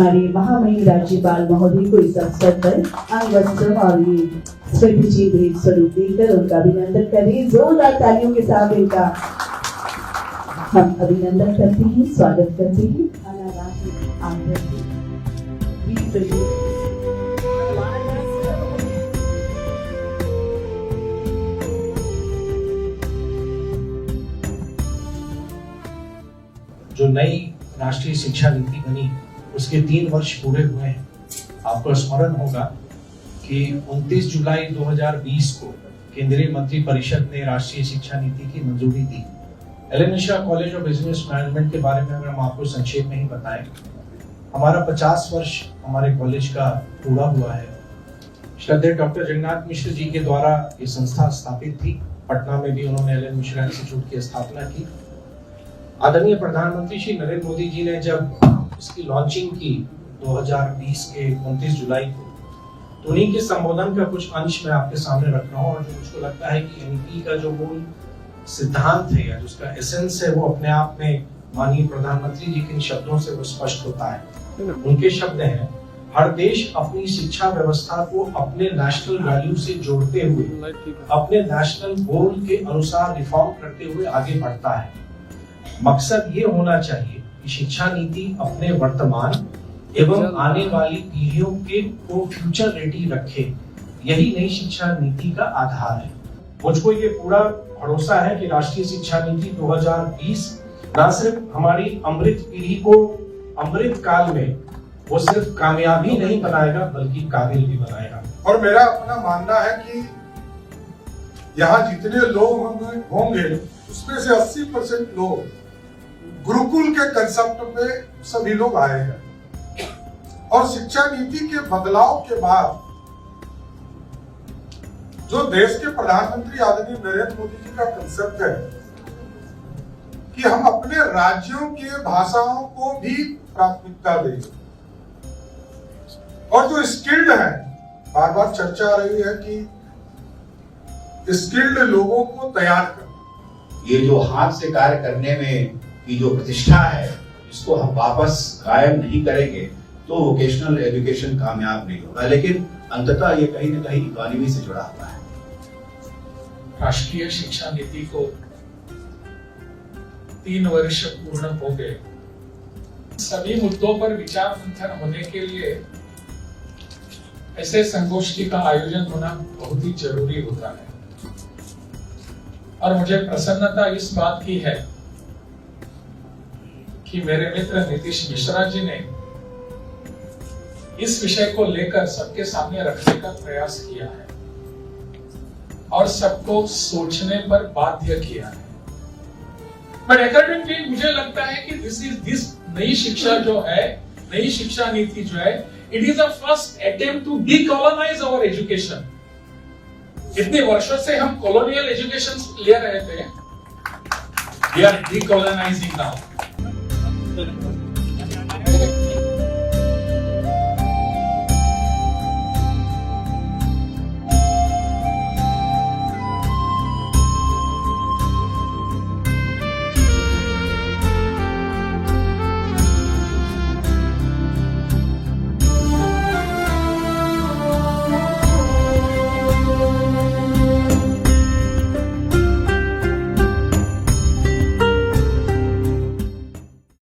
हमारे महामहिम राज्यपाल महोदय को इस अवसर पर अंग वस्त्र और ये स्मृति भेंट स्वरूप देकर उनका अभिनंदन करें। जोरदार तालियों के साथ इनका हम अभिनंदन करते हैं, स्वागत करते हैं। जो नई राष्ट्रीय शिक्षा नीति बनी उसके 3 वर्ष पूरे हुए हैं। आपको स्मरण होगा कि 29 जुलाई 2020 को केंद्रीय मंत्री परिषद ने राष्ट्रीय शिक्षा नीति की मंजूरी दी। L N Mishra college of business management के बारे में अगर हम आपको संक्षेप में ही बताएं, हमारा 50 वर्ष हमारे कॉलेज का पूरा हुआ है। श्रद्धेय डॉक्टर जगन्नाथ मिश्र जी के द्वारा ये संस्था स्थापित थी। पटना में भी उन्होंने एल एन मिश्रा इंस्टीट्यूट की स्थापना की। आदरणीय प्रधानमंत्री श्री नरेंद्र मोदी जी ने जब इसकी लॉन्चिंग की 2020 के 29 जुलाई को, तो उन्हीं के संबोधन का कुछ अंश मैं आपके सामने रख रहा हूँ और जो मुझको लगता है कि एनईपी का जो मूल सिद्धांत है या जिसका एसेंस है वो अपने आप में माननीय प्रधानमंत्री जी के इन शब्दों से वो स्पष्ट होता है। उनके शब्द हैं, हर देश अपनी शिक्षा व्यवस्था को अपने नेशनल वैल्यू से जोड़ते हुए अपने नेशनल गोल के अनुसार रिफॉर्म करते हुए आगे बढ़ता है। मकसद ये होना चाहिए कि शिक्षा नीति अपने वर्तमान एवं आने वाली पीढ़ियों के को फ्यूचर रेडी रखे। यही नई शिक्षा नीति का आधार है। मुझको ये पूरा भरोसा है कि राष्ट्रीय शिक्षा नीति 2020 न सिर्फ हमारी अमृत पीढ़ी को अमृत काल में वो सिर्फ कामयाबी नहीं बनाएगा बल्कि काबिल भी बनाएगा। और मेरा अपना मानना है कि यहाँ जितने लोग होंगे उसमें से 80% लोग गुरुकुल के कंसेप्ट पे सभी लोग आए हैं। और शिक्षा नीति के बदलाव के बाद जो देश के प्रधानमंत्री आदरणीय नरेंद्र मोदी जी का कंसेप्ट है कि हम अपने राज्यों के भाषाओं को भी प्राथमिकता दें और जो स्किल्ड हैं, बार बार चर्चा आ रही है कि स्किल्ड लोगों को तैयार कर, ये जो हाथ से कार्य करने में की जो प्रतिष्ठा है इसको हम वापस कायम नहीं करेंगे तो वोकेशनल एजुकेशन कामयाब नहीं होगा। लेकिन अंततः ये कहीं न कहीं इकोनॉमी से जुड़ा हुआ है। राष्ट्रीय शिक्षा नीति को 3 वर्ष पूर्ण हो गए। सभी मुद्दों पर विचार मंथन होने के लिए ऐसे संगोष्ठी का आयोजन होना बहुत ही जरूरी होता है और मुझे प्रसन्नता इस बात की है कि मेरे मित्र नीतीश मिश्रा जी ने इस विषय को लेकर सबके सामने रखने का प्रयास किया है और सबको सोचने पर बाध्य किया है। बट एकेडमिकली मुझे लगता है कि दिस नई शिक्षा जो है, नई शिक्षा नीति जो है, it is a first attempt to decolonise our education. इतने वर्षों से हम कॉलोनियल एजुकेशन ले रहे थे, वी आर डीकोलोनाइजिंग नाउ।